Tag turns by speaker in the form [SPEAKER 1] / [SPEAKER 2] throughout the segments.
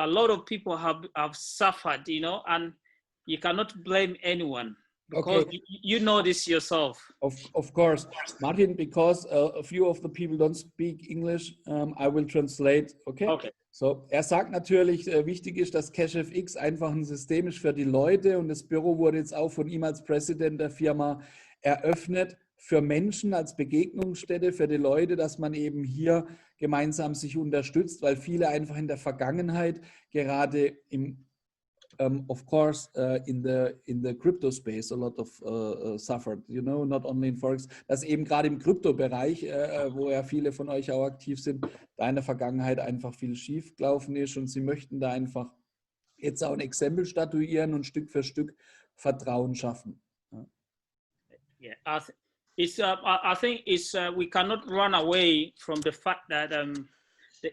[SPEAKER 1] a lot of people have suffered, you know, and you cannot blame anyone because
[SPEAKER 2] Okay.
[SPEAKER 1] you know this yourself.
[SPEAKER 2] Of course, Martin, because a few of the people don't speak English, I will translate, okay?
[SPEAKER 1] Okay.
[SPEAKER 2] So, er sagt natürlich, wichtig ist, dass CashFX einfach ein System ist für die Leute und das Büro wurde jetzt auch von ihm als Präsident der Firma eröffnet für Menschen als Begegnungsstätte für die Leute, dass man eben hier gemeinsam sich unterstützt, weil viele einfach in der Vergangenheit gerade im of course, in the crypto space, a lot of suffered, you know, not only in Forex, dass eben gerade im Kryptobereich, wo ja viele von euch auch aktiv sind, da in der Vergangenheit einfach viel schief gelaufen ist und sie möchten da einfach jetzt auch ein Exempel statuieren und Stück für Stück Vertrauen schaffen.
[SPEAKER 1] Yeah, I think it's we cannot run away from the fact that the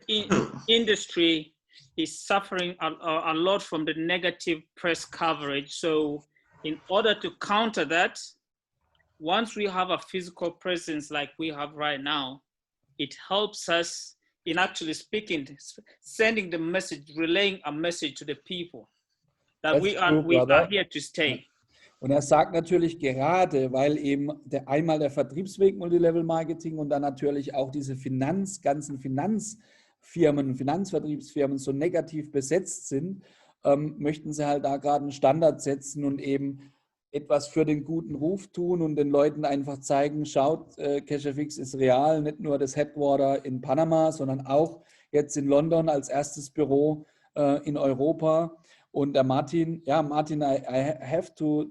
[SPEAKER 1] industry is suffering a lot from the negative press coverage. So in order to counter that, once we have a physical presence like we have right now, it helps us in actually speaking, sending the message, relaying a message to the people that we are here to stay.
[SPEAKER 2] Und er sagt natürlich gerade, weil eben einmal der Vertriebsweg Multilevel-Marketing und dann natürlich auch diese ganzen Finanzfirmen, Finanzvertriebsfirmen so negativ besetzt sind, möchten sie halt da gerade einen Standard setzen und eben etwas für den guten Ruf tun und den Leuten einfach zeigen, schaut, CashFX ist real, nicht nur das Headquarter in Panama, sondern auch jetzt in London als erstes Büro in Europa. Und der Martin, ja, Martin, I have to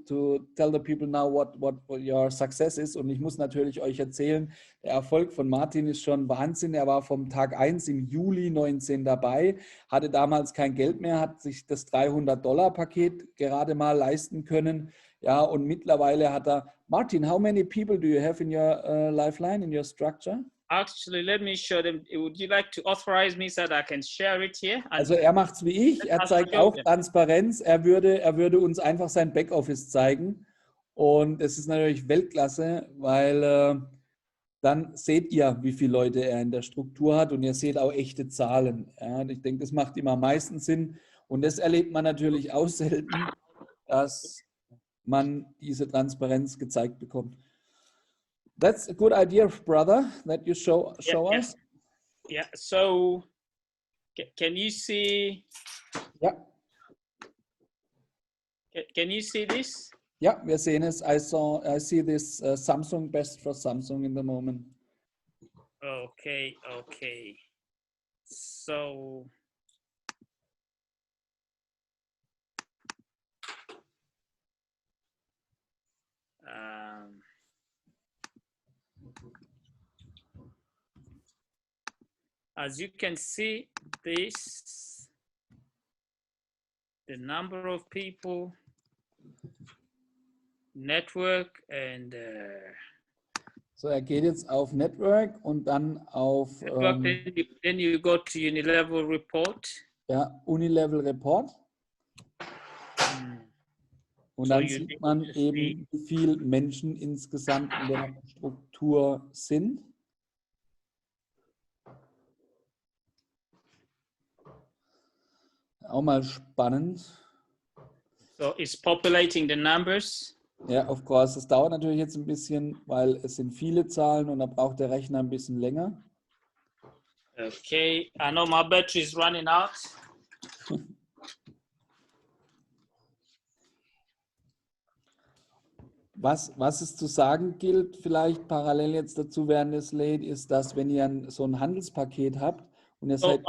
[SPEAKER 2] tell the people now what your success is. Und ich muss natürlich euch erzählen, der Erfolg von Martin ist schon Wahnsinn. Er war vom Tag 1 im Juli 19 dabei, hatte damals kein Geld mehr, hat sich das $300-Paket gerade mal leisten können. Ja, und mittlerweile hat er, Martin, how many people do you have in your lifeline, in your structure?
[SPEAKER 1] Actually, let me show them. Would you like to authorize me so that I can share it here?
[SPEAKER 2] Also er macht es wie ich, er zeigt auch Transparenz, er würde uns einfach sein Backoffice zeigen und es ist natürlich Weltklasse, weil dann seht ihr, wie viele Leute er in der Struktur hat und ihr seht auch echte Zahlen. Ja, und ich denke, das macht immer am meisten Sinn und das erlebt man natürlich auch selten, dass man diese Transparenz gezeigt bekommt. That's a good idea, brother, that you show us.
[SPEAKER 1] Yeah, so can you see?
[SPEAKER 2] Ja.
[SPEAKER 1] Can you see this?
[SPEAKER 2] Ja, wir sehen es. I see this Samsung, best for Samsung in the moment.
[SPEAKER 1] Okay. So as you can see, this, the number of people, network and
[SPEAKER 2] so er geht jetzt auf Network und dann auf
[SPEAKER 1] network, then you go to Unilevel Report.
[SPEAKER 2] Ja, Unilevel Report. Und dann sieht man eben, wie viele Menschen insgesamt in der Struktur sind. Auch mal spannend.
[SPEAKER 1] So it's populating the numbers.
[SPEAKER 2] Ja, of course. Es dauert natürlich jetzt ein bisschen, weil es sind viele Zahlen und da braucht der Rechner ein bisschen länger.
[SPEAKER 1] Okay, I know my battery is running out.
[SPEAKER 2] Was es zu sagen gilt, vielleicht parallel jetzt dazu, während es lädt, ist, dass wenn ihr so ein Handelspaket habt und ihr seid...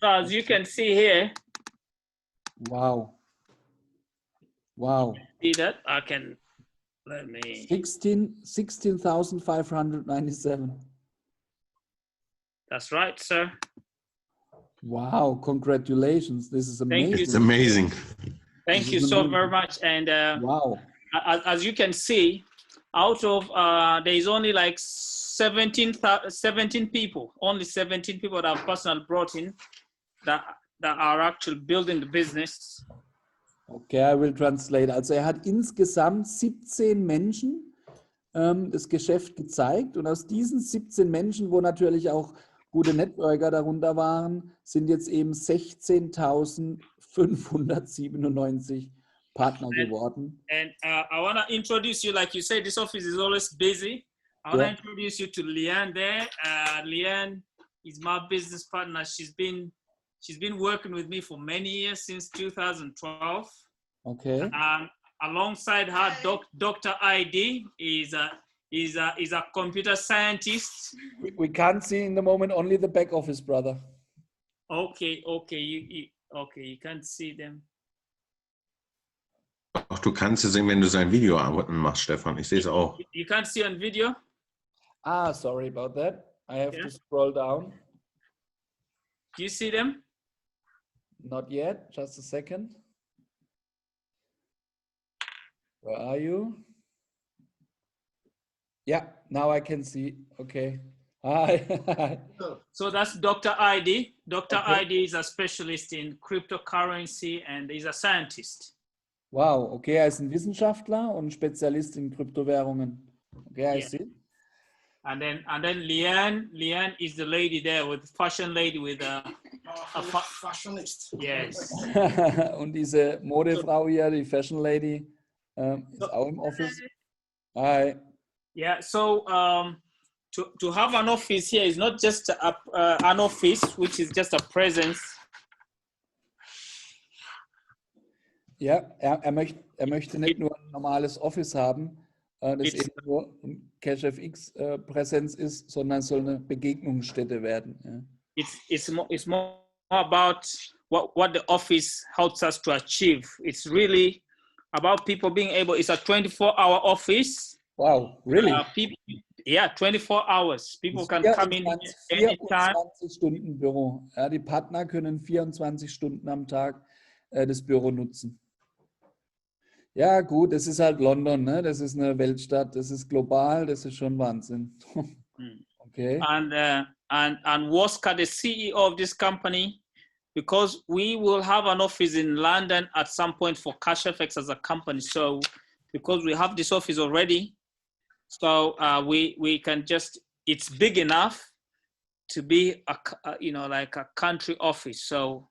[SPEAKER 1] As you can see here.
[SPEAKER 2] Wow.
[SPEAKER 1] See that? I can, let me...
[SPEAKER 2] 16,597.
[SPEAKER 1] That's right, sir.
[SPEAKER 2] Wow, congratulations. This is amazing.
[SPEAKER 3] It's amazing.
[SPEAKER 1] Thank you so very much. And
[SPEAKER 2] wow.
[SPEAKER 1] As you can see, out of, there is only like 17 people, only 17 people that are personally brought in that are actually building the business.
[SPEAKER 2] Okay, I will translate. Also er hat insgesamt 17 Menschen das Geschäft gezeigt und aus diesen 17 Menschen, wo natürlich auch gute Networker darunter waren, sind jetzt eben 16.597 Partner geworden.
[SPEAKER 1] And I want to introduce you, like you said, this office is always busy. I want to introduce you to Leanne there. Leanne is my business partner. She's been working with me for many years, since 2012.
[SPEAKER 2] Okay.
[SPEAKER 1] Alongside her, Dr. ID is a computer scientist.
[SPEAKER 2] We can't see in the moment, only the back office, brother.
[SPEAKER 1] Okay, you can't see them.
[SPEAKER 3] Ach, du kannst es sehen, wenn du sein Video machst, Stefan. Ich sehe es auch.
[SPEAKER 1] You can't see on video?
[SPEAKER 2] Ah, sorry about that. I have to scroll down.
[SPEAKER 1] Do you see them?
[SPEAKER 2] Not yet. Just a second. Where are you? Yeah, now I can see. Okay. Hi.
[SPEAKER 1] So that's Dr. ID. Dr.
[SPEAKER 2] Okay.
[SPEAKER 1] ID is a specialist in cryptocurrency and is a scientist.
[SPEAKER 2] Wow, okay, er ist ein Wissenschaftler und Spezialist in Kryptowährungen. Okay, I see.
[SPEAKER 1] And then Leanne is the lady there, with fashion lady with a
[SPEAKER 4] fashionist.
[SPEAKER 1] Yes.
[SPEAKER 2] Und diese Modefrau hier, die Fashion Lady, ist auch im Office. Hi.
[SPEAKER 1] Yeah. So to have an office here is not just an office, which is just a presence.
[SPEAKER 2] Ja, er möchte nicht nur ein normales Office haben, das eben nur CashFX Präsenz ist, sondern es soll eine Begegnungsstätte werden. Ja.
[SPEAKER 1] It's more about what the office helps us to achieve. It's really about people being able. It's a 24-hour office.
[SPEAKER 2] Wow, really?
[SPEAKER 1] 24 hours. People can come in anytime.
[SPEAKER 2] 24-Stunden-Büro. Ja, die Partner können 24 Stunden am Tag das Büro nutzen. Ja, gut, das ist halt London, ne? Das ist eine Weltstadt, das ist global, das ist schon Wahnsinn. Okay.
[SPEAKER 1] And Waska, the CEO of this company, because we will have an office in London at some point for CashFX as a company. So because we have this office already, so we can just, it's big enough to be like a country office. So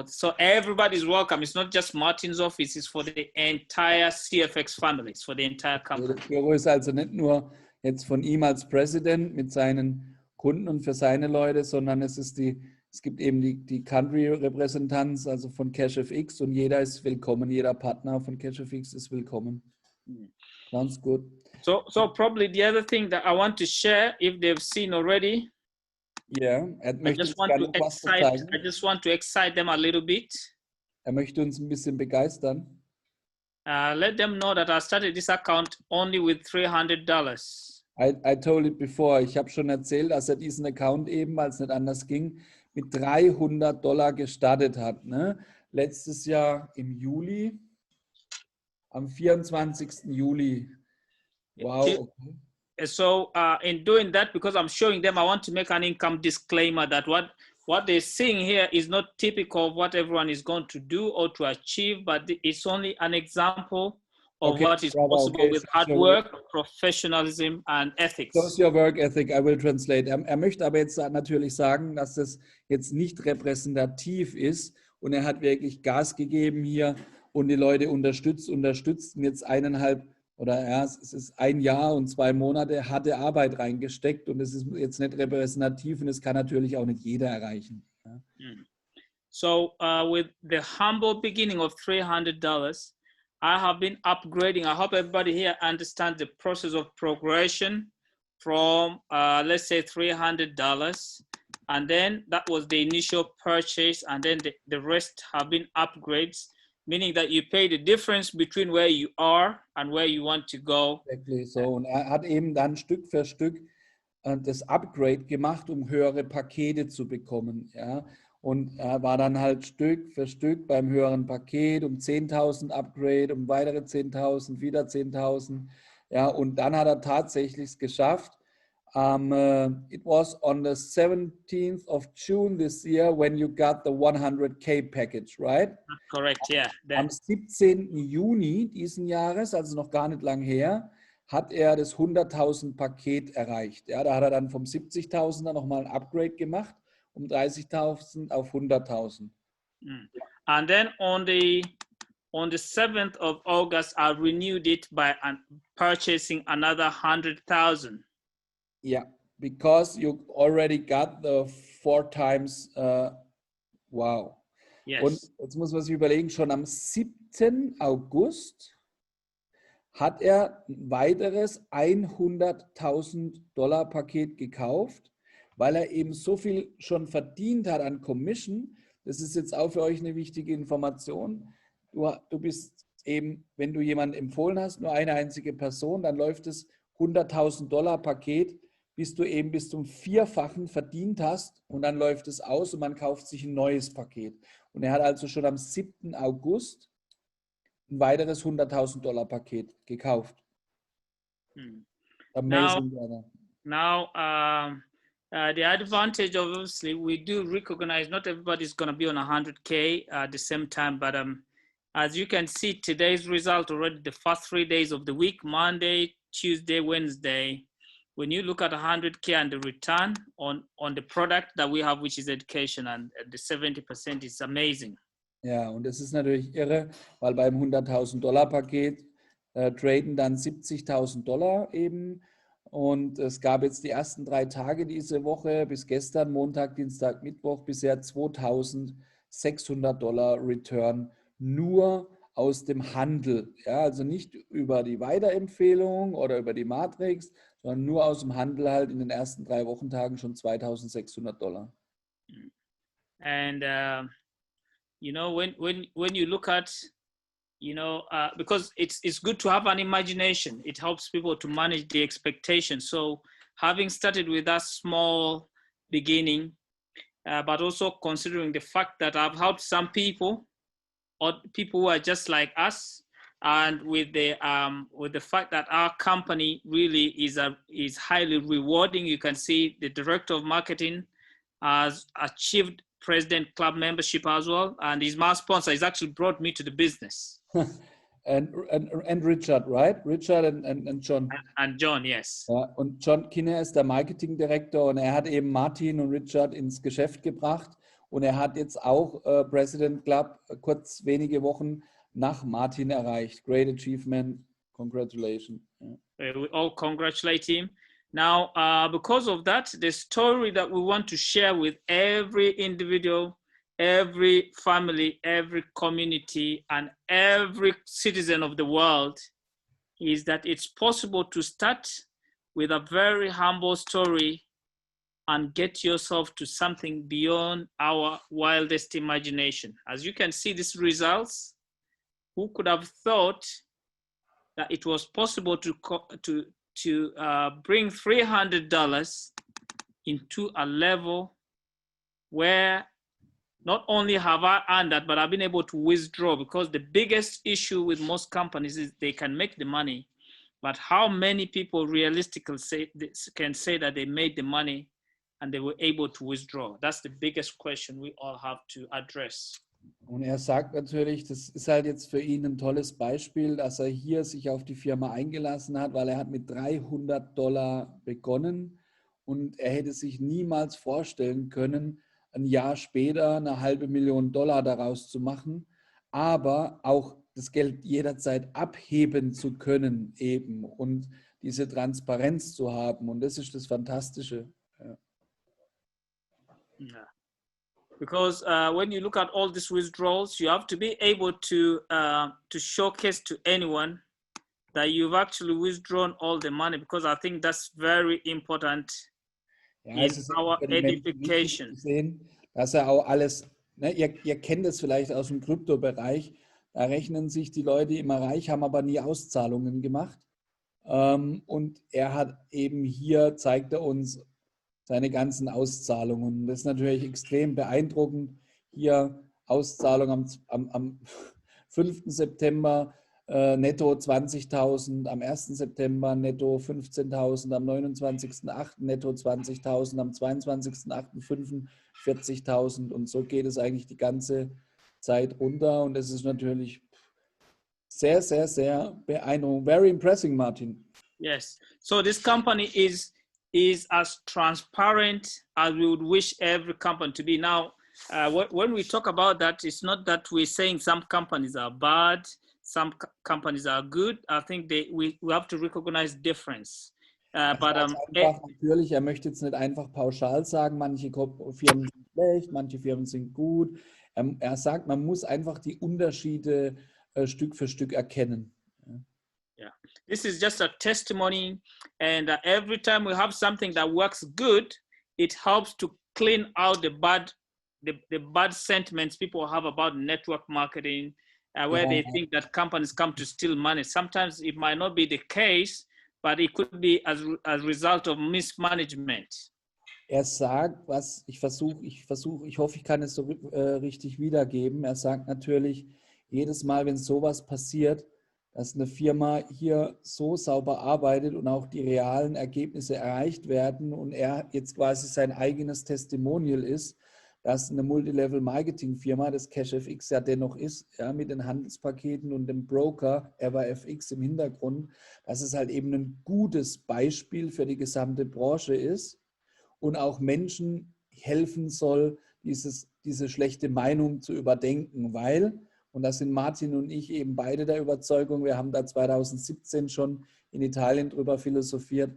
[SPEAKER 1] so everybody's welcome. It's not just Martin's office, it's for the entire CFX family, it's for the entire company.
[SPEAKER 2] Das Büro ist also nicht nur jetzt von ihm als President mit seinen Kunden und für seine Leute, sondern es gibt eben die Country-Repräsentanz, also von CashFX, und jeder ist willkommen, jeder Partner von CashFX ist willkommen. Sounds good.
[SPEAKER 1] So probably the other thing that I want to share, if they've seen already,
[SPEAKER 2] I
[SPEAKER 1] just want to excite them a little bit.
[SPEAKER 2] Er möchte uns ein bisschen begeistern.
[SPEAKER 1] Let them know that I started this account only with $300.
[SPEAKER 2] I told it before. Ich habe schon erzählt, dass er diesen Account eben, weil es nicht anders ging, mit $300 gestartet hat. Ne? Letztes Jahr im Juli, am 24. Juli. Wow. Okay.
[SPEAKER 1] So in doing that, because I'm showing them, I want to make an income disclaimer that what they're seeing here is not typical of what everyone is going to do or to achieve, but it's only an example of what is possible with hard work, professionalism and ethics.
[SPEAKER 2] Shows your work ethic, I will translate. Er möchte aber jetzt natürlich sagen, dass das jetzt nicht repräsentativ ist und er hat wirklich Gas gegeben hier und die Leute unterstützt und jetzt es ist 1 Jahr und 2 Monate harte Arbeit reingesteckt und es ist jetzt nicht repräsentativ und es kann natürlich auch nicht jeder erreichen. Ja.
[SPEAKER 1] So with the humble beginning of $300, I have been upgrading. I hope everybody here understands the process of progression from, let's say, $300. And then that was the initial purchase. And then the rest have been upgrades, meaning that you pay the difference between where you are and where you want to go.
[SPEAKER 2] Exactly. So, und er hat eben dann Stück für Stück das Upgrade gemacht, um höhere Pakete zu bekommen. Ja. Und er war dann halt Stück für Stück beim höheren Paket um 10.000 Upgrade, um weitere 10.000, wieder 10.000. Ja, und dann hat er tatsächlich es geschafft. It was on the 17th of June this year when you got the 100K package, right?
[SPEAKER 1] Correct, yeah.
[SPEAKER 2] Am 17. Juni diesen Jahres, also noch gar nicht lang her, hat er das 100.000 Paket erreicht. Ja, da hat er dann vom 70.000er nochmal ein Upgrade gemacht, um 30.000 auf 100.000.
[SPEAKER 1] And then on the 7th of August, I renewed it by purchasing another 100,000.
[SPEAKER 2] Yeah, because you already got the 4 times, wow.
[SPEAKER 1] Yes.
[SPEAKER 2] Und jetzt muss man sich überlegen, schon am 7. August hat er ein weiteres 100.000 Dollar Paket gekauft, weil er eben so viel schon verdient hat an Commission. Das ist jetzt auch für euch eine wichtige Information. Du bist eben, wenn du jemanden empfohlen hast, nur eine einzige Person, dann läuft das 100.000 Dollar Paket, bis du eben bis zum 4-fachen verdient hast und dann läuft es aus und man kauft sich ein neues Paket. Und er hat also schon am 7. August ein weiteres 100.000 Dollar Paket gekauft. Amazing.
[SPEAKER 1] Now, the advantage of, obviously, we do recognize not everybody's going to be on 100K at the same time, but as you can see, today's result already, the first 3 days of the week, Monday, Tuesday, Wednesday, when you look at 100K and the return on the product that we have, which is education, and the 70% is amazing.
[SPEAKER 2] Ja, und das ist natürlich irre, weil beim 100.000 Dollar Paket traden dann 70.000 Dollar eben. Und es gab jetzt die ersten 3 Tage diese Woche, bis gestern, Montag, Dienstag, Mittwoch, bisher 2.600 Dollar Return nur aus dem Handel. Ja, also nicht über die Weiterempfehlung oder über die Matrix, sondern nur aus dem Handel halt in den ersten 3 Wochentagen schon 2.600 Dollar.
[SPEAKER 1] And you know, when you look at, you know, because it's good to have an imagination. It helps people to manage the expectations. So having started with that small beginning, but also considering the fact that I've helped some people, or people who are just like us, and with the fact that our company really is highly rewarding. You can see the director of marketing has achieved President Club membership as well, and he's my sponsor. He's actually brought me to the business.
[SPEAKER 2] and Richard, right? Richard and John.
[SPEAKER 1] And John, yes.
[SPEAKER 2] Ja, und John Kinner ist der Marketingdirektor und er hat eben Martin und Richard ins Geschäft gebracht und er hat jetzt auch President Club kurz wenige Wochen nach Martin erreicht. Great achievement. Congratulations.
[SPEAKER 1] Yeah. We all congratulate him. Now, because of that, the story that we want to share with every individual, every family, every community, and every citizen of the world is that it's possible to start with a very humble story and get yourself to something beyond our wildest imagination. As you can see these results, who could have thought that it was possible to bring $300 into a level where not only have I earned that, but I've been able to withdraw, because the biggest issue with most companies is they can make the money, but how many people realistically can say that they made the money and they were able to withdraw? That's the biggest question we all have to address.
[SPEAKER 2] Und er sagt natürlich, das ist halt jetzt für ihn ein tolles Beispiel, dass er hier sich auf die Firma eingelassen hat, weil er hat mit $300 begonnen und er hätte sich niemals vorstellen können, ein Jahr später eine $500.000 daraus zu machen, aber auch das Geld jederzeit abheben zu können eben und diese Transparenz zu haben, und das ist das Fantastische. Ja.
[SPEAKER 1] Yeah. Because when you look at all these withdrawals, you have to be able to showcase to anyone that you've actually withdrawn all the money, because I think that's very important in our edification.
[SPEAKER 2] Sehen, dass er auch alles, ne, ihr kennt es vielleicht aus dem Kryptobereich, da rechnen sich die Leute immer reich, haben aber nie Auszahlungen gemacht. Und er hat eben hier, zeigt er uns seine ganzen Auszahlungen. Das ist natürlich extrem beeindruckend. Hier Auszahlung am 5. September netto 20.000, am 1. September netto 15.000, am 29.08. netto 20.000, am 22.08. 45.000, und so geht es eigentlich die ganze Zeit runter, und das ist natürlich sehr, sehr, sehr beeindruckend. Very impressive, Martin.
[SPEAKER 1] Yes. So this company is as transparent as we would wish every company to be. Now, when we talk about that, it's not that we're saying some companies are bad, some companies are good. I think we have to recognize difference.
[SPEAKER 2] Einfach, natürlich, er möchte jetzt nicht einfach pauschal sagen, manche Firmen sind schlecht, manche Firmen sind gut. Er sagt, man muss einfach die Unterschiede Stück für Stück erkennen.
[SPEAKER 1] Yeah, this is just a testimony, and every time we have something that works good, it helps to clean out the bad sentiments people have about network marketing, where they think that companies come to steal money. Sometimes it might not be the case, but it could be as a result of mismanagement.
[SPEAKER 2] Er sagt, ich hoffe, ich kann es so richtig wiedergeben. Er sagt natürlich, jedes Mal, wenn sowas passiert, dass eine Firma hier so sauber arbeitet und auch die realen Ergebnisse erreicht werden und er jetzt quasi sein eigenes Testimonial ist, dass eine Multilevel-Marketing-Firma, das CashFX ja dennoch ist, ja, mit den Handelspaketen und dem Broker EverFX im Hintergrund, dass es halt eben ein gutes Beispiel für die gesamte Branche ist und auch Menschen helfen soll, diese schlechte Meinung zu überdenken, weil, und da sind Martin und ich eben beide der Überzeugung, wir haben da 2017 schon in Italien drüber philosophiert,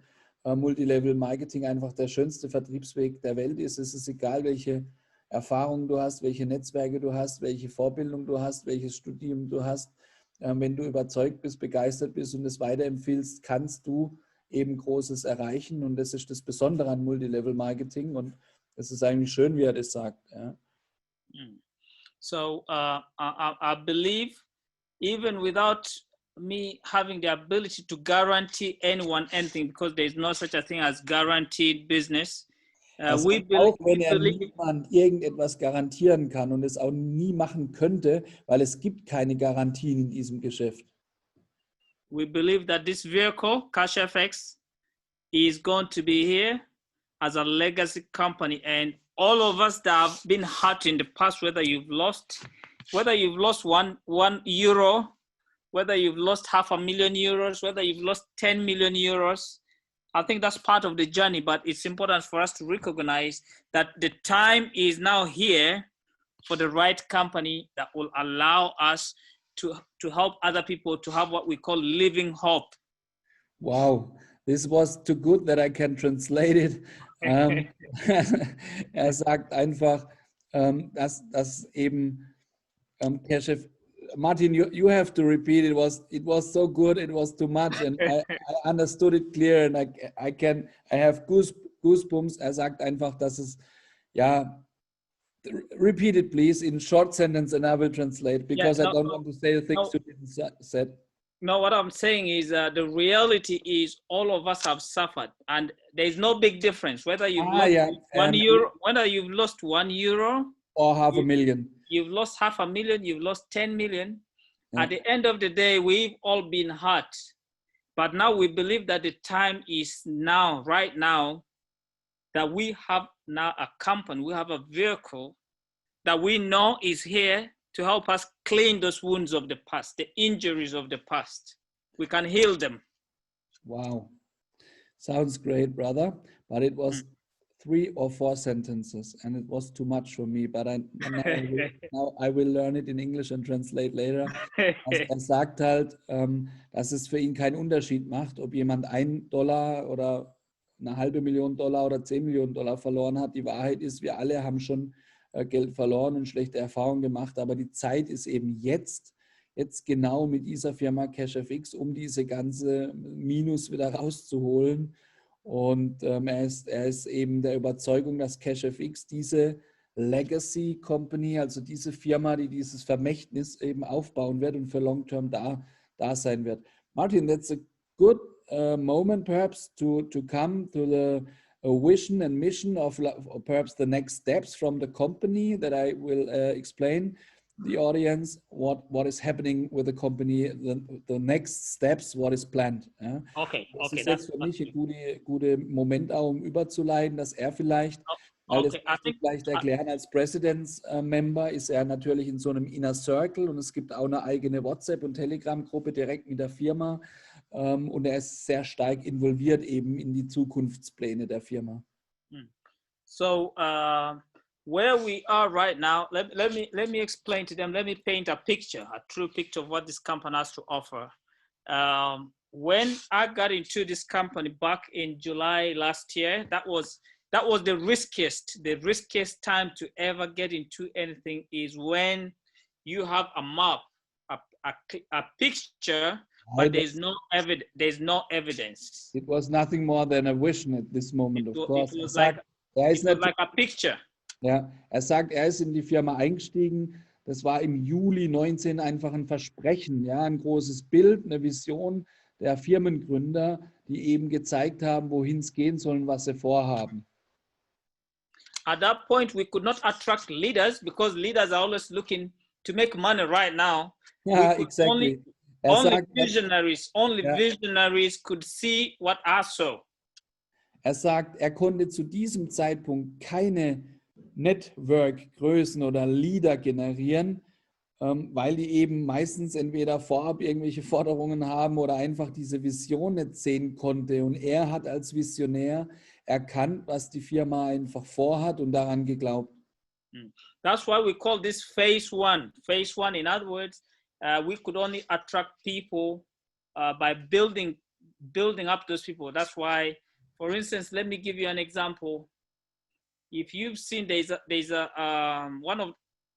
[SPEAKER 2] Multilevel Marketing einfach der schönste Vertriebsweg der Welt ist. Es ist egal, welche Erfahrungen du hast, welche Netzwerke du hast, welche Vorbildung du hast, welches Studium du hast. Wenn du überzeugt bist, begeistert bist und es weiterempfiehlst, kannst du eben Großes erreichen. Und das ist das Besondere an Multilevel Marketing. Und es ist eigentlich schön, wie er das sagt. Ja.
[SPEAKER 1] So I believe even without me having the ability to guarantee anyone anything, because there is no such a thing as guaranteed business.
[SPEAKER 2] Auch wenn er niemand irgendetwas garantieren kann und es auch nie machen könnte, weil es gibt keine Garantien in diesem Geschäft.
[SPEAKER 1] We believe that this vehicle, CashFX, is going to be here as a legacy company, and all of us that have been hurt in the past, whether you've lost one euro, whether you've lost €500,000, whether you've lost 10 million euros, I think that's part of the journey, but it's important for us to recognize that the time is now here for the right company that will allow us to help other people to have what we call living hope.
[SPEAKER 2] Wow, this was too good that I can translate it. Er sagt einfach, dass eben CashFX. Martin, you have to repeat. It was so good. It was too much, and I understood it clear, and I have goosebumps. Er sagt einfach, dass es repeat it please in short sentence, and I will translate because I don't want to say the things you didn't said.
[SPEAKER 1] No, what I'm saying is the reality is all of us have suffered, and there's no big difference whether you've lost €1, whether you've lost €1
[SPEAKER 2] or $500,000.
[SPEAKER 1] You've lost $500,000, you've lost 10 million. Yeah. At the end of the day, we've all been hurt. But now we believe that the time is now, right now, that we have now a company, we have a vehicle that we know is here to help us clean those wounds of the past, the injuries of the past. We can heal them.
[SPEAKER 2] Wow. Sounds great, brother. But it was 3 or 4 sentences, and it was too much for me, but now I will learn it in English and translate later. Also er sagt halt, dass es für ihn keinen Unterschied macht, ob jemand $1 oder eine $500,000 oder $10 Millionen verloren hat. Die Wahrheit ist, wir alle haben schon Geld verloren und schlechte Erfahrungen gemacht, aber die Zeit ist eben jetzt genau mit dieser Firma CashFX, um diese ganze Minus wieder rauszuholen. Und er ist eben der Überzeugung, dass CashFX diese Legacy Company, also diese Firma, die dieses Vermächtnis eben aufbauen wird und für Long-Term da sein wird. Martin, that's a good moment perhaps to come to the vision and mission of perhaps the next steps from the company that I will explain the audience what is happening with the company, the next steps, what is planned. Ja.
[SPEAKER 1] Okay.
[SPEAKER 2] Das ist jetzt für mich ein guter Moment auch, um überzuleiten, dass er vielleicht, weil das möchte ich vielleicht erklären, als Presidents-Member ist er natürlich in so einem Inner Circle und es gibt auch eine eigene WhatsApp- und Telegram-Gruppe direkt mit der Firma, und er ist sehr stark involviert eben in die Zukunftspläne der Firma.
[SPEAKER 1] So where we are right now, let me explain to them, let me paint a picture, a true picture of what this company has to offer. When I got into this company back in July last year, that was the riskiest time to ever get into anything is when you have a map, a picture, but there's no evidence.
[SPEAKER 2] It was nothing more than a vision at this moment, of course.
[SPEAKER 1] It was like a picture.
[SPEAKER 2] Ja, er sagt, er ist in die Firma eingestiegen. Das war im Juli 19 einfach ein Versprechen, ja, ein großes Bild, eine Vision der Firmengründer, die eben gezeigt haben, wohin es gehen soll und was sie vorhaben.
[SPEAKER 1] At that point, we could not attract leaders because leaders are always looking to make money right now.
[SPEAKER 2] Ja, exactly.
[SPEAKER 1] Only visionaries could see what I saw.
[SPEAKER 2] Er sagt, er konnte zu diesem Zeitpunkt keine Network-Größen oder Leader generieren, weil die eben meistens entweder vorab irgendwelche Forderungen haben oder einfach diese Vision nicht sehen konnte. Und er hat als Visionär erkannt, was die Firma einfach vorhat und daran geglaubt.
[SPEAKER 1] That's why we call this phase one. Phase one, in other words, we could only attract people by building up those people. That's why, for instance, let me give you an example. If you've seen,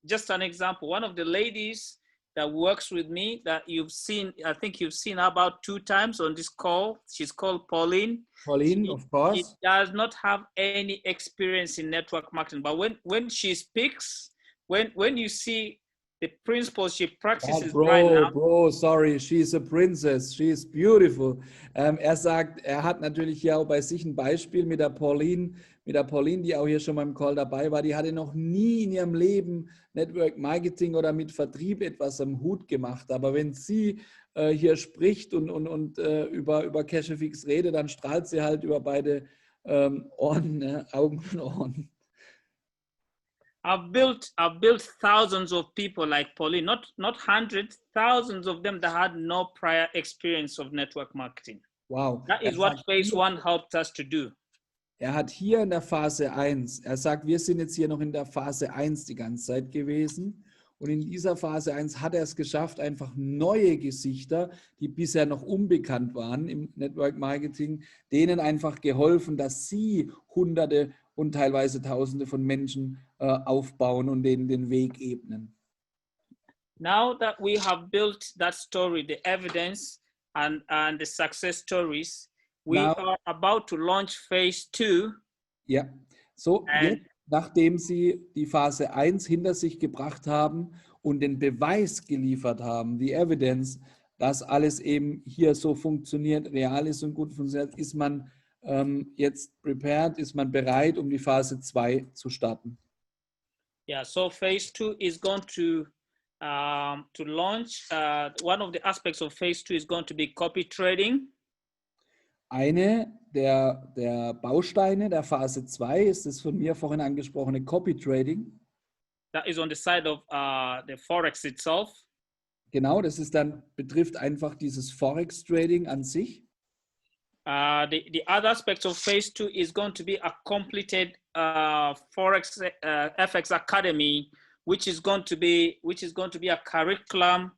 [SPEAKER 1] just an example, one of the ladies that works with me that you've seen, I think you've seen her about 2 times on this call. She's called Pauline.
[SPEAKER 2] Pauline, of course.
[SPEAKER 1] She does not have any experience in network marketing, but when she speaks, when you see the principles she practices right now.
[SPEAKER 2] Bro, sorry, she's a princess, she's beautiful. Er sagt, er hat natürlich hier auch bei sich ein Beispiel mit der Pauline, die auch hier schon mal im Call dabei war. Die hatte noch nie in ihrem Leben Network Marketing oder mit Vertrieb etwas am Hut gemacht. Aber wenn sie hier spricht und über CFX redet, dann strahlt sie halt über beide Ohren, Augen und Ohren.
[SPEAKER 1] I've built thousands of people like Pauline, not hundreds, thousands of them that had no prior experience of network marketing.
[SPEAKER 2] Wow.
[SPEAKER 1] That is what phase one helped us to do.
[SPEAKER 2] Er hat hier in der Phase 1, er sagt, wir sind jetzt hier noch in der Phase 1 die ganze Zeit gewesen. Und in dieser Phase 1 hat er es geschafft, einfach neue Gesichter, die bisher noch unbekannt waren im Network Marketing, denen einfach geholfen, dass sie Hunderte und teilweise Tausende von Menschen aufbauen und denen den Weg ebnen.
[SPEAKER 1] Now that we have built that story, the evidence and the success stories, we are about to launch phase 2.
[SPEAKER 2] Ja, so jetzt, nachdem sie die Phase 1 hinter sich gebracht haben und den Beweis geliefert haben, die Evidence, dass alles eben hier so funktioniert, real ist und gut funktioniert, ist man jetzt prepared, ist man bereit, um die Phase 2 zu starten.
[SPEAKER 1] Yeah, so phase 2 is going to launch. One of the aspects of phase 2 is going to be copy trading.
[SPEAKER 2] Eine der Bausteine der Phase 2 ist das von mir vorhin angesprochene Copy Trading.
[SPEAKER 1] That is on the side of the Forex itself.
[SPEAKER 2] Genau, das ist dann, betrifft einfach dieses Forex Trading an sich.
[SPEAKER 1] The other aspect of phase 2 is going to be a completed Forex FX Academy, which is going to be a curriculum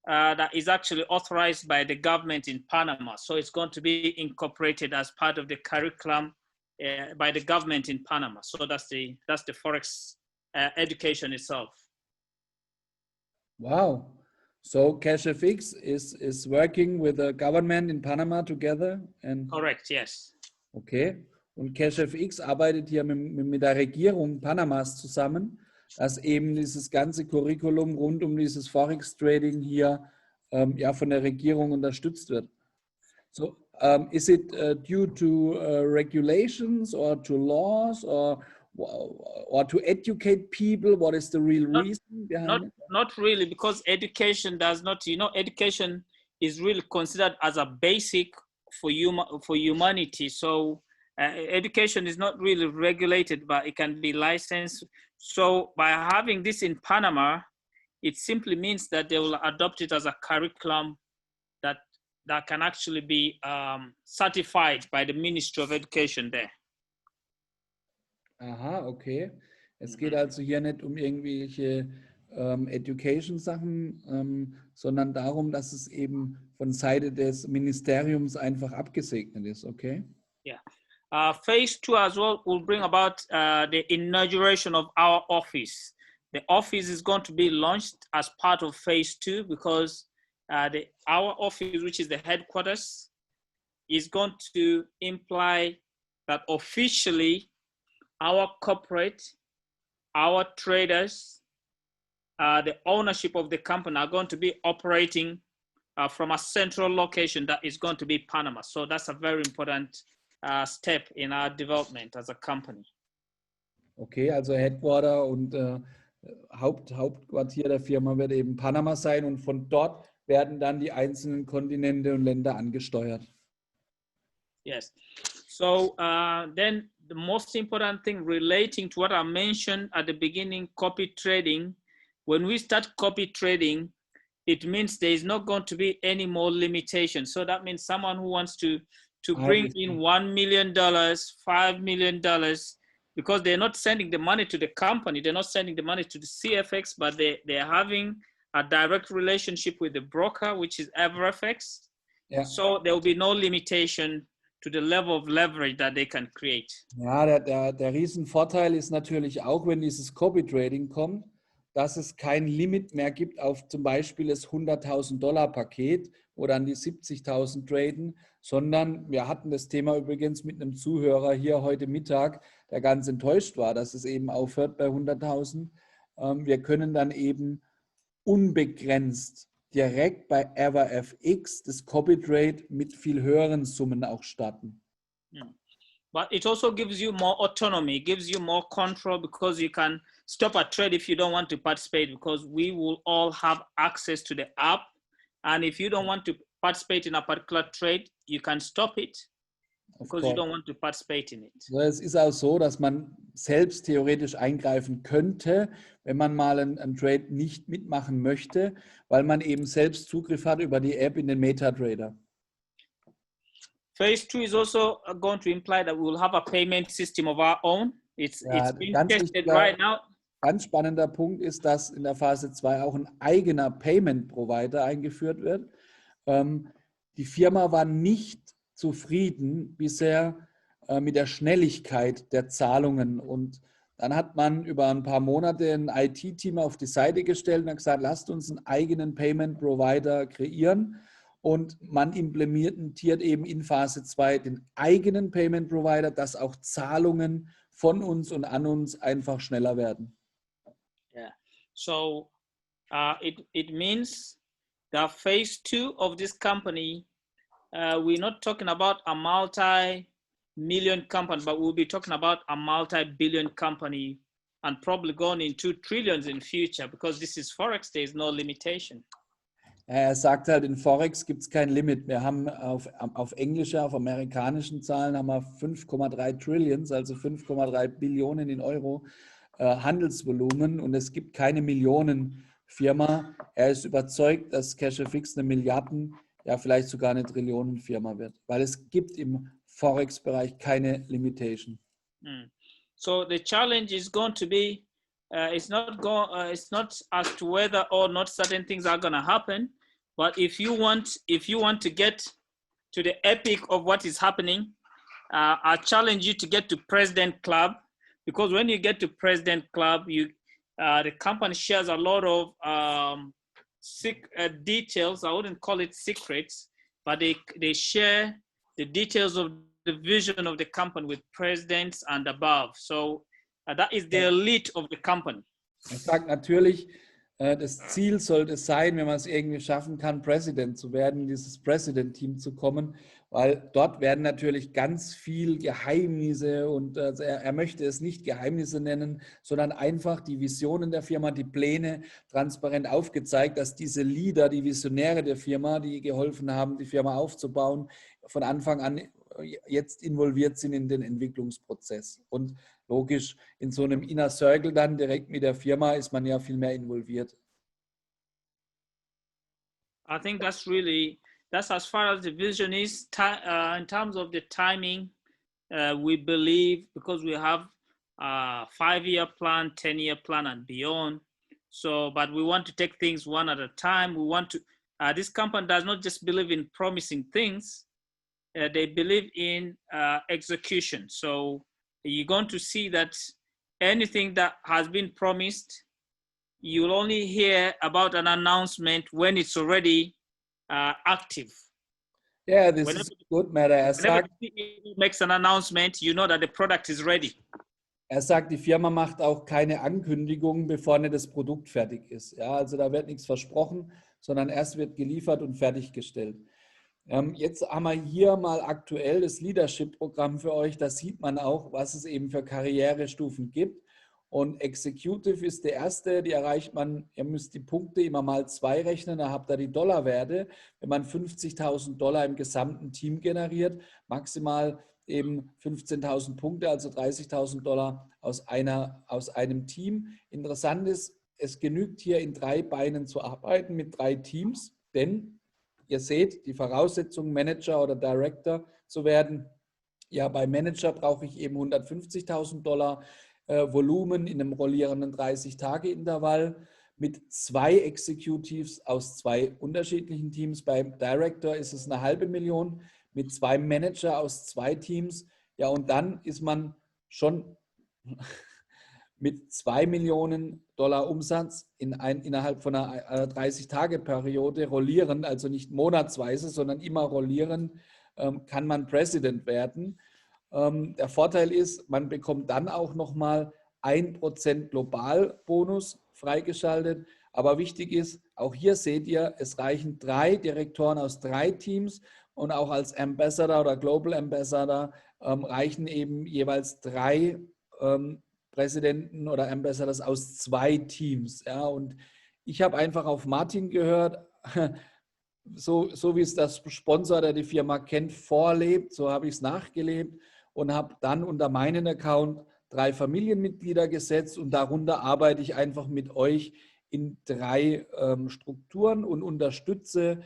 [SPEAKER 1] that is actually authorized by the government in Panama. So it's going to be incorporated as part of the curriculum by the government in Panama. So that's the Forex education itself.
[SPEAKER 2] Wow. So CashFX is working with the government in Panama together? And
[SPEAKER 1] correct, yes.
[SPEAKER 2] Okay. Und CashFX arbeitet hier mit der Regierung Panamas zusammen, dass eben dieses ganze Curriculum rund um dieses Forex-Trading hier von der Regierung unterstützt wird. So, is it due to regulations or to laws or to educate people? What is the real reason behind it?
[SPEAKER 1] Not really, because education does not, education is really considered as a basic for humanity. So education is not really regulated, but it can be licensed. So by having this in Panama, it simply means that they will adopt it as a curriculum that can actually be certified by the Ministry of Education there.
[SPEAKER 2] Aha, okay. Es geht also hier nicht um irgendwelche Education-Sachen, sondern darum, dass es eben von Seite des Ministeriums einfach abgesegnet ist, okay?
[SPEAKER 1] Yeah. Phase 2 as well will bring about the inauguration of our office. The office is going to be launched as part of phase 2 because our office, which is the headquarters, is going to imply that officially our corporate, our traders, the ownership of the company are going to be operating from a central location that is going to be Panama. So that's a very important step in our development as a company.
[SPEAKER 2] Okay, also Headquarter und Hauptquartier der Firma wird eben Panama sein und von dort werden dann die einzelnen Kontinente und Länder angesteuert.
[SPEAKER 1] Yes. So then the most important thing relating to what I mentioned at the beginning, copy trading, when we start copy trading, it means there is not going to be any more limitation. So that means someone who wants to bring in $1 million, $5 million, because they're not sending the money to the company, they're not sending the money to the CFX, but they're having a direct relationship with the broker, which is EverFX. Yeah. So there will be no limitation to the level of leverage that they can create.
[SPEAKER 2] Ja, der Riesenvorteil ist natürlich auch, wenn dieses Copy Trading kommt, dass es kein Limit mehr gibt auf zum Beispiel das $100.000 Paket, wo dann die 70.000 traden, sondern wir hatten das Thema übrigens mit einem Zuhörer hier heute Mittag, der ganz enttäuscht war, dass es eben aufhört bei 100.000. Wir können dann eben unbegrenzt direkt bei EverFX das Copy Trade mit viel höheren Summen auch starten.
[SPEAKER 1] But it also gives you more autonomy, gives you more control because you can stop a trade if you don't want to participate because we will all have access to the app. And if you don't want to participate in a particular trade, you can stop it because you don't want to participate in it.
[SPEAKER 2] So, es ist auch so, dass man selbst theoretisch eingreifen könnte, wenn man mal einen Trade nicht mitmachen möchte, weil man eben selbst Zugriff hat über die App in den MetaTrader.
[SPEAKER 1] Phase 2 is also going to imply that we will have a payment system of our own. It's being tested right now.
[SPEAKER 2] Ganz spannender Punkt ist, dass in der Phase 2 auch ein eigener Payment Provider eingeführt wird. Die Firma war nicht zufrieden bisher mit der Schnelligkeit der Zahlungen und dann hat man über ein paar Monate ein IT-Team auf die Seite gestellt und hat gesagt, lasst uns einen eigenen Payment Provider kreieren. Und man implementiert eben in Phase 2 den eigenen Payment Provider, dass auch Zahlungen von uns und an uns einfach schneller werden.
[SPEAKER 1] Yeah. So it means that phase 2 of this company, we're not talking about a multi-million company, but we'll be talking about a multi-billion company and probably going into trillions in future because this is Forex, there is no limitation.
[SPEAKER 2] Er sagt halt, in Forex gibt es kein Limit. Wir haben auf englische, auf amerikanischen Zahlen haben wir 5,3 Trillions, also 5,3 Billionen in Euro Handelsvolumen und es gibt keine Millionenfirma. Er ist überzeugt, dass CFX eine Milliarden, ja vielleicht sogar eine Trillionenfirma wird, weil es gibt im Forex-Bereich keine Limitation.
[SPEAKER 1] So the challenge is going to be, it's not as to whether or not certain things are going to happen. But if you want to get to the epic of what is happening, I challenge you to get to President Club, because when you get to President Club, the company shares a lot of details. I wouldn't call it secrets, but they share the details of the vision of the company with presidents and above. So that is the elite of the company.
[SPEAKER 2] Er sagt natürlich, das Ziel sollte es sein, wenn man es irgendwie schaffen kann, President zu werden, in dieses President-Team zu kommen, weil dort werden natürlich ganz viel Geheimnisse und er möchte es nicht Geheimnisse nennen, sondern einfach die Visionen der Firma, die Pläne transparent aufgezeigt, dass diese Leader, die Visionäre der Firma, die geholfen haben, die Firma aufzubauen, von Anfang an jetzt involviert sind in den Entwicklungsprozess. Und logisch, in so einem Inner Circle dann direkt mit der Firma ist man ja viel mehr involviert.
[SPEAKER 1] I think that's really that's as far as the vision is. In terms of the timing, we believe because we have a 5-year plan, 10-year plan, and beyond. So, but we want to take things one at a time. We want to. This company does not just believe in promising things; they believe in execution. So, you're going to see that anything that has been promised, you'll only hear about an announcement when it's already active.
[SPEAKER 2] Yeah, this is good, Matt.
[SPEAKER 1] Whenever the CEO makes an announcement, you know that the product is ready.
[SPEAKER 2] Sagt, die Firma macht auch keine Ankündigungen, bevor nicht das Produkt fertig ist. Ja, also da wird nichts versprochen, sondern erst wird geliefert und fertiggestellt. Jetzt haben wir hier mal aktuell das Leadership-Programm für euch. Da sieht man auch, was es eben für Karrierestufen gibt. Und Executive ist der erste, die erreicht man, ihr müsst die Punkte immer mal 2 rechnen, da habt ihr die Dollarwerte. Wenn man $50.000 im gesamten Team generiert, maximal eben 15.000 Punkte, also $30.000 aus einem Team. Interessant ist, es genügt hier in 3 Beinen zu arbeiten mit 3 Teams, denn ihr seht, die Voraussetzung, Manager oder Director zu werden, ja, bei Manager brauche ich eben $150.000 Volumen in einem rollierenden 30-Tage-Intervall mit 2 Executives aus 2 unterschiedlichen Teams. Beim Director ist es 500.000 mit 2 Manager aus 2 Teams. Ja, und dann ist man schon mit $2 Millionen Umsatz innerhalb von einer 30-Tage-Periode rollierend, also nicht monatsweise, sondern immer rollierend, kann man President werden. Der Vorteil ist, man bekommt dann auch nochmal 1% Globalbonus freigeschaltet. Aber wichtig ist, auch hier seht ihr, es reichen 3 Direktoren aus 3 Teams und auch als Ambassador oder Global Ambassador reichen eben jeweils 3 Präsidenten oder Ambassadors aus 2 Teams. Ja, und ich habe einfach auf Martin gehört, so wie es das Sponsor, der die Firma kennt, vorlebt, so habe ich es nachgelebt und habe dann unter meinen Account 3 Familienmitglieder gesetzt und darunter arbeite ich einfach mit euch in 3 Strukturen und unterstütze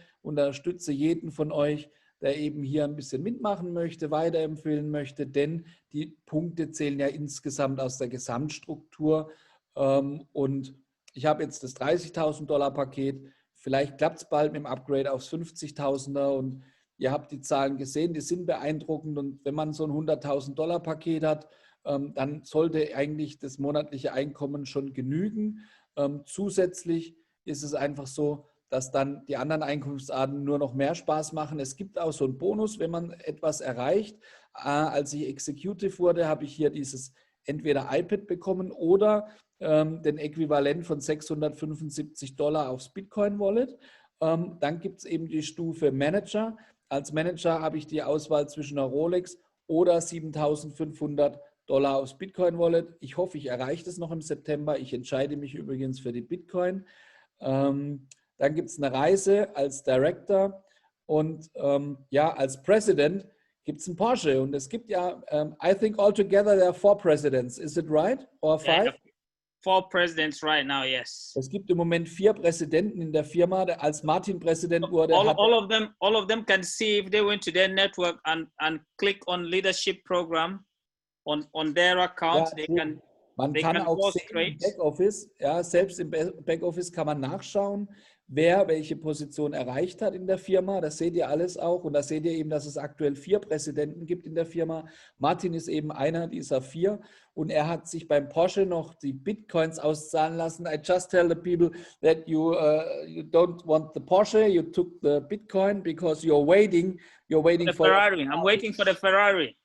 [SPEAKER 2] jeden von euch, der eben hier ein bisschen mitmachen möchte, weiterempfehlen möchte, denn die Punkte zählen ja insgesamt aus der Gesamtstruktur. Und ich habe jetzt das $30.000 Paket. Vielleicht klappt es bald mit dem Upgrade aufs 50.000er und ihr habt die Zahlen gesehen, die sind beeindruckend. Und wenn man so ein $100.000 Paket hat, dann sollte eigentlich das monatliche Einkommen schon genügen. Zusätzlich ist es einfach so, dass dann die anderen Einkunftsarten nur noch mehr Spaß machen. Es gibt auch so einen Bonus, wenn man etwas erreicht. Als ich Executive wurde, habe ich hier dieses entweder iPad bekommen oder den Äquivalent von $675 aufs Bitcoin-Wallet. Dann gibt es eben die Stufe Manager. Als Manager habe ich die Auswahl zwischen einer Rolex oder $7.500 aufs Bitcoin-Wallet. Ich hoffe, ich erreiche das noch im September. Ich entscheide mich übrigens für die Bitcoin. Dann gibt es eine Reise als Director und ja, als President gibt es einen Porsche. Und es gibt ja, I think altogether there are 4 presidents. Is it right? Or 5?
[SPEAKER 1] Yeah, 4 presidents right now, yes.
[SPEAKER 2] Es gibt im Moment 4 Präsidenten in der Firma. Als Martin Präsident wurde,
[SPEAKER 1] all of them can see if they went to their network and click on leadership program on their account.
[SPEAKER 2] Ja, man kann auch sehen im Backoffice, ja, selbst im Backoffice kann man nachschauen, wer welche Position erreicht hat in der Firma. Das seht ihr alles auch. Und da seht ihr eben, dass es aktuell 4 Präsidenten gibt in der Firma. Martin ist eben einer dieser 4. Und er hat sich beim Porsche noch die Bitcoins auszahlen lassen. I just tell the people that you don't want the Porsche, you took the Bitcoin because you're waiting
[SPEAKER 1] for Ferrari. I'm waiting for the Ferrari.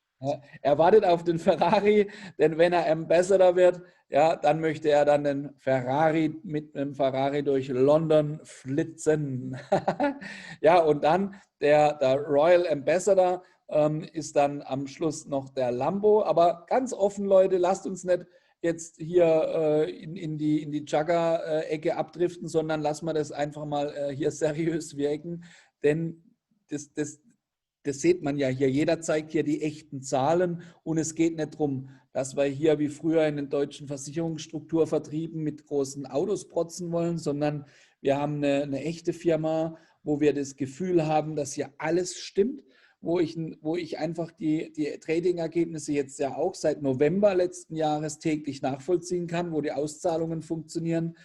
[SPEAKER 2] Er wartet auf den Ferrari, denn wenn er Ambassador wird, ja, dann möchte er dann mit einem Ferrari durch London flitzen. Ja, und dann der Royal Ambassador ist dann am Schluss noch der Lambo. Aber ganz offen, Leute, lasst uns nicht jetzt hier in die Jugger-Ecke abdriften, sondern lassen wir das einfach mal hier seriös wirken, denn das sieht man ja hier. Jeder zeigt hier die echten Zahlen und es geht nicht darum, dass wir hier wie früher in den deutschen Versicherungsstrukturvertrieben mit großen Autos protzen wollen, sondern Wir haben eine echte Firma, wo wir das Gefühl haben, dass hier alles stimmt, wo ich einfach die Trading-Ergebnisse jetzt ja auch seit November letzten Jahres täglich nachvollziehen kann, wo die Auszahlungen funktionieren,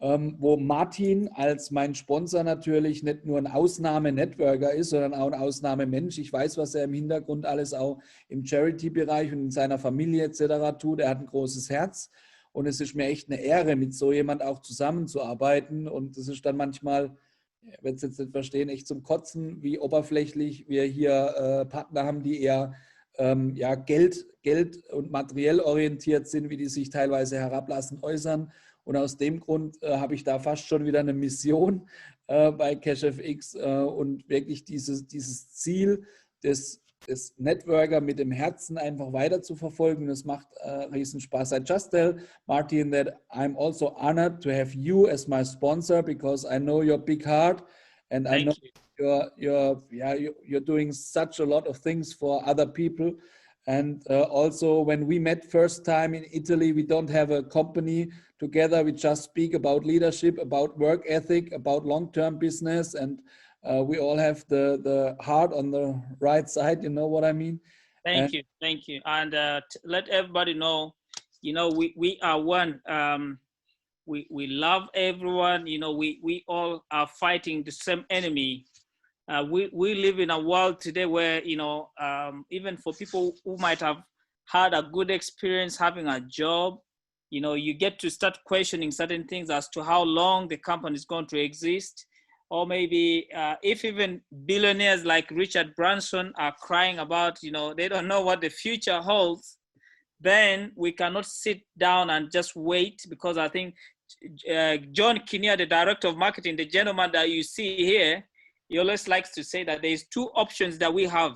[SPEAKER 2] wo Martin als mein Sponsor natürlich nicht nur ein Ausnahme-Networker ist, sondern auch ein Ausnahmemensch. Ich weiß, was er im Hintergrund alles auch im Charity-Bereich und in seiner Familie etc. tut. Er hat ein großes Herz und es ist mir echt eine Ehre, mit so jemand auch zusammenzuarbeiten. Und das ist dann manchmal, ich werde es jetzt nicht verstehen, echt zum Kotzen, wie oberflächlich wir hier Partner haben, die eher ja, Geld und materiell orientiert sind, wie die sich teilweise herablassen äußern. Und aus dem Grund habe ich da fast schon wieder eine Mission bei CashFX und wirklich dieses Ziel des Networker mit dem Herzen einfach weiter zu verfolgen. Das macht riesen Spaß. I just tell Martin that I'm also honored to have you as my sponsor because I know your big heart and I know you're doing such a lot of things for other people. And also when we met first time in Italy, we don't have a company together. We just speak about leadership, about work ethic, about long-term business, and we all have the heart on the right side. You know what I mean?
[SPEAKER 1] Thank you. And let everybody know, we are one. We love everyone. We all are fighting the same enemy. We live in a world today where, even for people who might have had a good experience having a job, you get to start questioning certain things as to how long the company is going to exist. Or maybe if even billionaires like Richard Branson are crying about, they don't know what the future holds, then we cannot sit down and just wait, because I think John Kinnear, the director of marketing, the gentleman that you see here, he always likes to say that there's two options that we have.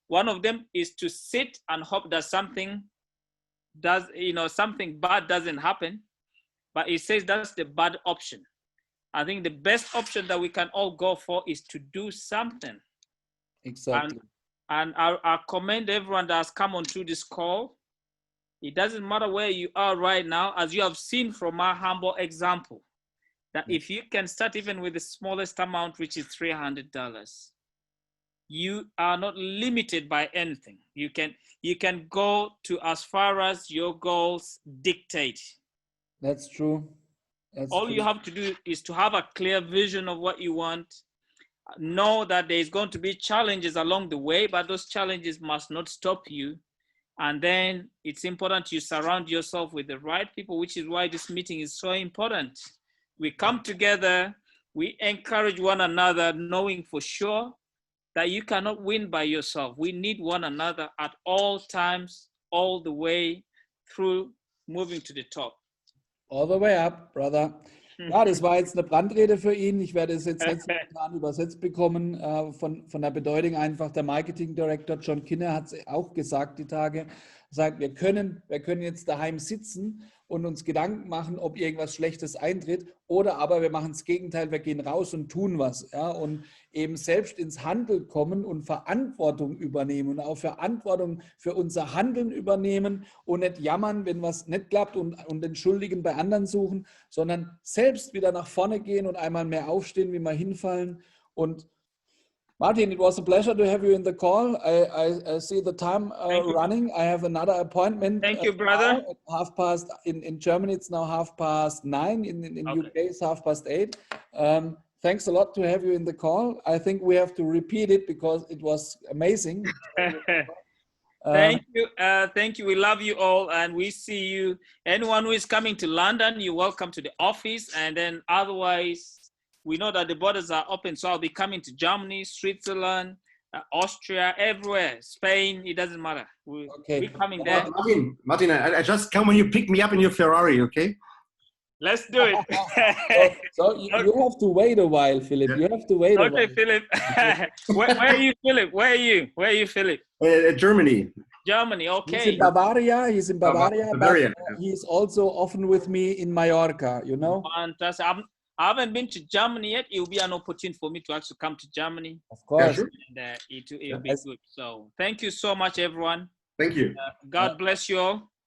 [SPEAKER 1] One of them is to sit and hope that something bad doesn't happen. But he says that's the bad option. I think the best option that we can all go for is to do something.
[SPEAKER 2] Exactly.
[SPEAKER 1] And I commend everyone that has come onto this call. It doesn't matter where you are right now, as you have seen from my humble example, that if you can start even with the smallest amount, which is $300, you are not limited by anything. You can go to as far as your goals dictate.
[SPEAKER 2] That's true.
[SPEAKER 1] All you have to do is to have a clear vision of what you want. Know that there's going to be challenges along the way, but those challenges must not stop you. And then it's important you surround yourself with the right people, which is why this meeting is so important. We come together, we encourage one another, knowing for sure that you cannot win by yourself. We need one another at all times, all the way through moving to the top.
[SPEAKER 2] All the way up, brother. Ja, das war jetzt eine Brandrede für ihn. Ich werde es jetzt nicht spontan übersetzt bekommen. Von der Bedeutung einfach. Der Marketing Director John Kinnear hat es auch gesagt die Tage. Er sagt, wir können jetzt daheim sitzen und uns Gedanken machen, ob irgendwas Schlechtes eintritt, oder aber wir machen das Gegenteil, wir gehen raus und tun was. Ja? Und eben selbst ins Handeln kommen und Verantwortung übernehmen und auch Verantwortung für unser Handeln übernehmen und nicht jammern, wenn was nicht klappt und den Schuldigen bei anderen suchen, sondern selbst wieder nach vorne gehen und einmal mehr aufstehen, wie wir hinfallen. Und Martin, it was a pleasure to have you in the call. I see the time running. I have another appointment.
[SPEAKER 1] Thank you, brother.
[SPEAKER 2] In Germany, it's now 9:30. In
[SPEAKER 1] Okay.
[SPEAKER 2] UK, it's 8:30. Thanks a lot to have you in the call. I think we have to repeat it because it was amazing.
[SPEAKER 1] Thank you. Thank you. We love you all, and we see you. Anyone who is coming to London, you're welcome to the office. And then otherwise, we know that the borders are open, so I'll be coming to Germany, Switzerland, Austria, everywhere, Spain, it doesn't matter. We're coming there.
[SPEAKER 4] Martin, I just come when you pick me up in your Ferrari, okay?
[SPEAKER 1] Let's do it.
[SPEAKER 2] So you have to wait a while, Philip.
[SPEAKER 4] Yeah.
[SPEAKER 2] You have to wait a while.
[SPEAKER 1] Okay, Philip. Where are you, Philip? Where are you, Philip?
[SPEAKER 4] Germany.
[SPEAKER 1] Germany, okay.
[SPEAKER 2] He's in Bavaria.
[SPEAKER 4] Bavaria.
[SPEAKER 2] But he's also often with me in Mallorca, you know?
[SPEAKER 1] Fantastic. I haven't been to Germany yet. It will be an opportunity for me to actually come to Germany.
[SPEAKER 2] Of course.
[SPEAKER 4] Yeah, sure.
[SPEAKER 1] And it'll be good. So thank you so much, everyone.
[SPEAKER 4] Thank you.
[SPEAKER 1] God bless you all.